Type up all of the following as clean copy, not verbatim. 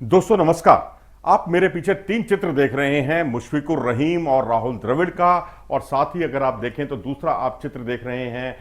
दोस्तों नमस्कार। आप मेरे पीछे तीन चित्र देख रहे हैं, मुशफिकुर रहीम और राहुल द्रविड़ का, और साथ ही अगर आप देखें तो दूसरा आप चित्र देख रहे हैं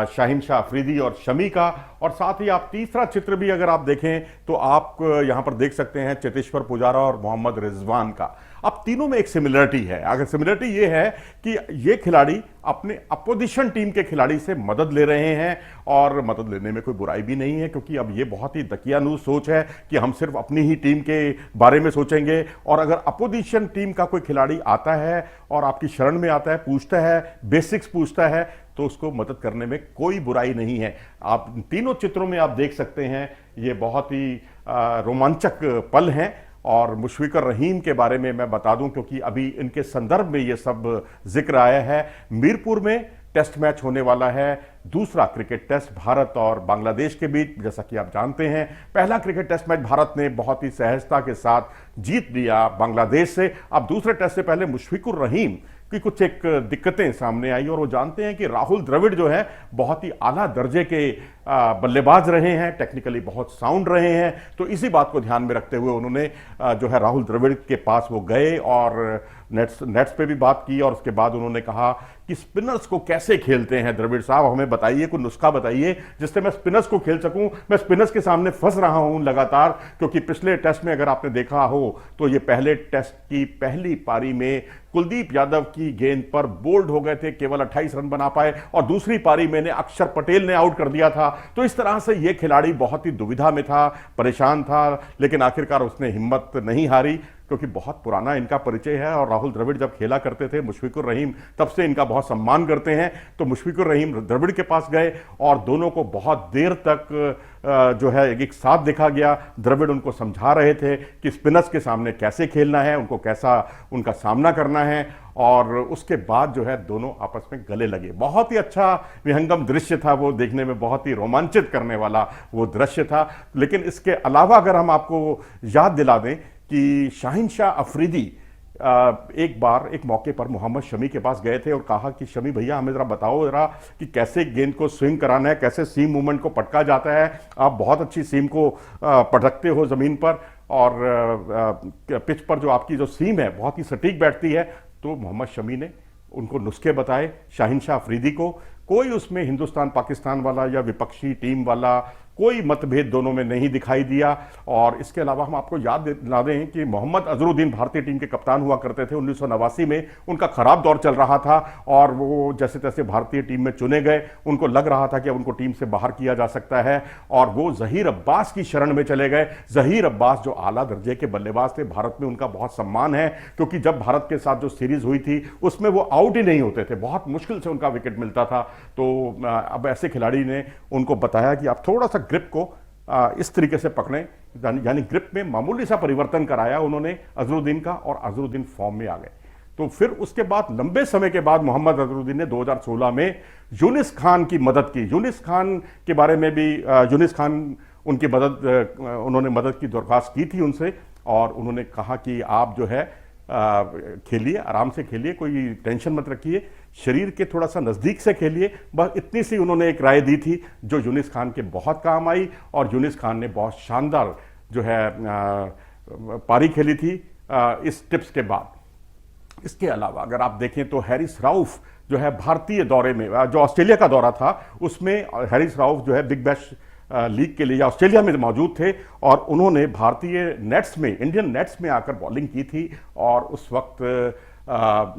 शाहीन शाह अफरीदी और शमी का, और साथ ही आप तीसरा चित्र भी अगर आप देखें तो आप यहां पर देख सकते हैं चेतेश्वर पुजारा और मोहम्मद रिजवान का। अब तीनों में एक सिमिलरिटी है। अगर सिमिलरिटी ये है कि ये खिलाड़ी अपने अपोजिशन टीम के खिलाड़ी से मदद ले रहे हैं, और मदद लेने में कोई बुराई भी नहीं है, क्योंकि अब ये बहुत ही दकियानूस सोच है कि हम सिर्फ अपनी ही टीम के बारे में सोचेंगे, और अगर अपोजिशन टीम का कोई खिलाड़ी आता है और आपकी शरण में आता है, पूछता है, बेसिक्स पूछता है, तो उसको मदद करने में कोई बुराई नहीं है। आप तीनों चित्रों में आप देख सकते हैं ये बहुत ही रोमांचक पल हैं। और मुशफिकुर रहीम के बारे में मैं बता दूं, क्योंकि अभी इनके संदर्भ में ये सब जिक्र आया है। मीरपुर में टेस्ट मैच होने वाला है, दूसरा क्रिकेट टेस्ट भारत और बांग्लादेश के बीच। जैसा कि आप जानते हैं, पहला क्रिकेट टेस्ट मैच भारत ने बहुत ही सहजता के साथ जीत लिया बांग्लादेश से। अब दूसरे टेस्ट से पहले मुशफिकुर रहीम की कुछ एक दिक्कतें सामने आई, और वो जानते हैं कि राहुल द्रविड़ जो है बहुत ही आला दर्जे के बल्लेबाज रहे हैं, टेक्निकली बहुत साउंड रहे हैं। तो इसी बात को ध्यान में रखते हुए उन्होंने जो है राहुल द्रविड़ के पास वो गए और नेट्स पे भी बात की, और उसके बाद उन्होंने कहा कि स्पिनर्स को कैसे खेलते हैं द्रविड़ साहब, हमें बताइए, कोई नुस्खा बताइए जिससे मैं स्पिनर्स को खेल सकूं। मैं स्पिनर्स के सामने फंस रहा हूं लगातार, क्योंकि पिछले टेस्ट में अगर आपने देखा हो तो ये पहले टेस्ट की पहली पारी में कुलदीप यादव की गेंद पर बोल्ड हो गए थे, केवल 28 रन बना पाए, और दूसरी पारी में अक्षर पटेल ने आउट कर दिया था। तो इस तरह से ये खिलाड़ी बहुत ही दुविधा में था, परेशान था, लेकिन आखिरकार उसने हिम्मत नहीं हारी, क्योंकि बहुत पुराना इनका परिचय है। और राहुल द्रविड़ जब खेला करते थे मुशफिकुर रहीम, तब से इनका बहुत सम्मान करते हैं। तो मुशफिकुर रहीम द्रविड़ के पास गए और दोनों को बहुत देर तक जो है एक साथ देखा गया। द्रविड़ उनको समझा रहे थे कि स्पिनर्स के सामने कैसे खेलना है, उनको कैसा उनका सामना करना है, और उसके बाद जो है दोनों आपस में गले लगे। बहुत ही अच्छा विहंगम दृश्य था वो, देखने में बहुत ही रोमांचित करने वाला वो दृश्य था। लेकिन इसके अलावा अगर हम आपको याद दिला दें कि शाहीन शाह अफरीदी एक बार एक मौके पर मोहम्मद शमी के पास गए थे और कहा कि शमी भैया हमें जरा बताओ जरा कि कैसे गेंद को स्विंग कराना है, कैसे सीम मूवमेंट को पटका जाता है। आप बहुत अच्छी सीम को पटकते हो ज़मीन पर, और पिच पर जो आपकी जो सीम है बहुत ही सटीक बैठती है। तो मोहम्मद शमी ने उनको नुस्खे बताए शाहीन शाह अफरीदी को। कोई उसमें हिंदुस्तान पाकिस्तान वाला या विपक्षी टीम वाला कोई मतभेद दोनों में नहीं दिखाई दिया। और इसके अलावा हम आपको याद दिला दें कि मोहम्मद अजहरुद्दीन भारतीय टीम के कप्तान हुआ करते थे 1989 में। उनका खराब दौर चल रहा था और वो जैसे तैसे भारतीय टीम में चुने गए। उनको लग रहा था कि अब उनको टीम से बाहर किया जा सकता है, और वो जहीर अब्बास की शरण में चले गए। जहीर अब्बास जो आला दर्जे के बल्लेबाज थे, भारत में उनका बहुत सम्मान है, क्योंकि जब भारत के साथ जो सीरीज हुई थी उसमें वो आउट ही नहीं होते थे, बहुत मुश्किल से उनका विकेट मिलता था। तो अब ऐसे खिलाड़ी ने उनको बताया कि आप थोड़ा सा ग्रिप को इस तरीके से पकड़ें, यानी ग्रिप में मामूली सा परिवर्तन कराया उन्होंने अजहरुद्दीन का, और अजहरुद्दीन फॉर्म में आ गए। तो फिर उसके बाद लंबे समय के बाद मोहम्मद अजहरुद्दीन ने 2016 में यूनिस खान की मदद की। यूनिस खान के बारे में भी यूनिस खान उनकी मदद उन्होंने मदद की दरख्वास्त की थी उनसे, और उन्होंने कहा कि आप जो है खेलिए, आराम से खेलिए, कोई टेंशन मत रखिए, शरीर के थोड़ा सा नज़दीक से खेलिए। बस इतनी सी उन्होंने एक राय दी थी जो यूनिस खान के बहुत काम आई, और यूनिस खान ने बहुत शानदार जो है पारी खेली थी इस टिप्स के बाद। इसके अलावा अगर आप देखें तो हैरिस राउफ जो है भारतीय दौरे में, जो ऑस्ट्रेलिया का दौरा था उसमें हैरिस राउफ जो है बिग बैश लीग के लिए ऑस्ट्रेलिया में मौजूद थे, और उन्होंने भारतीय नेट्स में, इंडियन नेट्स में आकर बॉलिंग की थी। और उस वक्त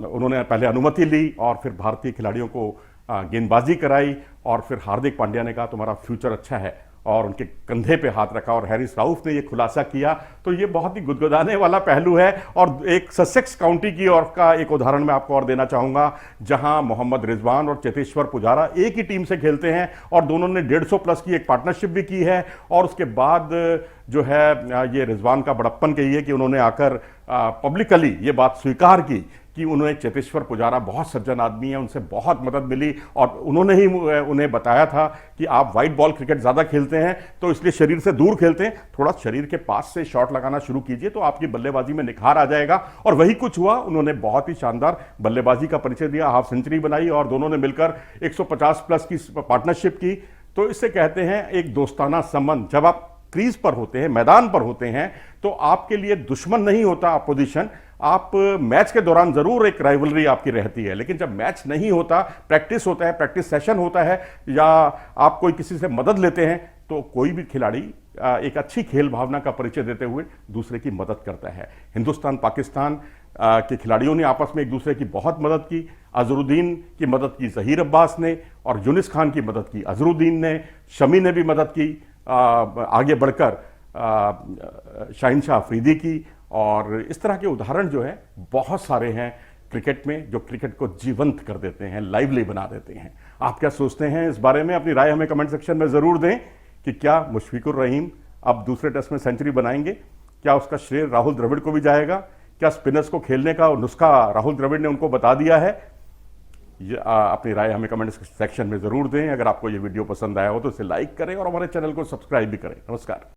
उन्होंने पहले अनुमति ली और फिर भारतीय खिलाड़ियों को गेंदबाजी कराई, और फिर हार्दिक पांड्या ने कहा तुम्हारा फ्यूचर अच्छा है, और उनके कंधे पे हाथ रखा, और हैरिस राउफ ने ये खुलासा किया। तो ये बहुत ही गुदगुदाने वाला पहलू है। और एक ससेक्स काउंटी की और का एक उदाहरण मैं आपको और देना चाहूँगा, जहां मोहम्मद रिजवान और चेतेश्वर पुजारा एक ही टीम से खेलते हैं, और दोनों ने 150 प्लस की एक पार्टनरशिप भी की है। और उसके बाद जो है ये रिजवान का बड़प्पन कहिए कि उन्होंने आकर पब्लिकली ये बात स्वीकार की कि उन्हें चेतेश्वर पुजारा बहुत सज्जन आदमी है, उनसे बहुत मदद मिली, और उन्होंने ही उन्हें बताया था कि आप वाइट बॉल क्रिकेट ज़्यादा खेलते हैं तो इसलिए शरीर से दूर खेलते हैं, थोड़ा शरीर के पास से शॉट लगाना शुरू कीजिए तो आपकी बल्लेबाजी में निखार आ जाएगा। और वही कुछ हुआ, उन्होंने बहुत ही शानदार बल्लेबाजी का परिचय दिया, हाफ सेंचुरी बनाई, और दोनों ने मिलकर 150 प्लस की पार्टनरशिप की। तो इससे कहते हैं एक दोस्ताना संबंध, जब आप क्रीज पर होते हैं, मैदान पर होते हैं, तो आपके लिए दुश्मन नहीं होता अपोजिशन। आप मैच के दौरान जरूर एक राइवलरी आपकी रहती है, लेकिन जब मैच नहीं होता, प्रैक्टिस होता है, प्रैक्टिस सेशन होता है, या आप कोई किसी से मदद लेते हैं, तो कोई भी खिलाड़ी एक अच्छी खेल भावना का परिचय देते हुए दूसरे की मदद करता है। हिंदुस्तान पाकिस्तान के खिलाड़ियों ने आपस में एक दूसरे की बहुत मदद की। अजरुद्दीन की मदद की जहीर अब्बास ने, और यूनिस खान की मदद की अजरुद्दीन ने, शमी ने भी मदद की आगे बढ़कर शाहिनशाह अफरीदी की। और इस तरह के उदाहरण जो है बहुत सारे हैं क्रिकेट में, जो क्रिकेट को जीवंत कर देते हैं, लाइवली बना देते हैं। आप क्या सोचते हैं इस बारे में? अपनी राय हमें कमेंट सेक्शन में जरूर दें कि क्या मुशफिकुर रहीम अब दूसरे टेस्ट में सेंचुरी बनाएंगे? क्या उसका श्रेय राहुल द्रविड़ को भी जाएगा? क्या स्पिनर्स को खेलने का नुस्खा राहुल द्रविड़ ने उनको बता दिया है? अपनी राय हमें कमेंट सेक्शन में जरूर दें। अगर आपको ये वीडियो पसंद आया हो तो इसे लाइक करें और हमारे चैनल को सब्सक्राइब भी करें। नमस्कार।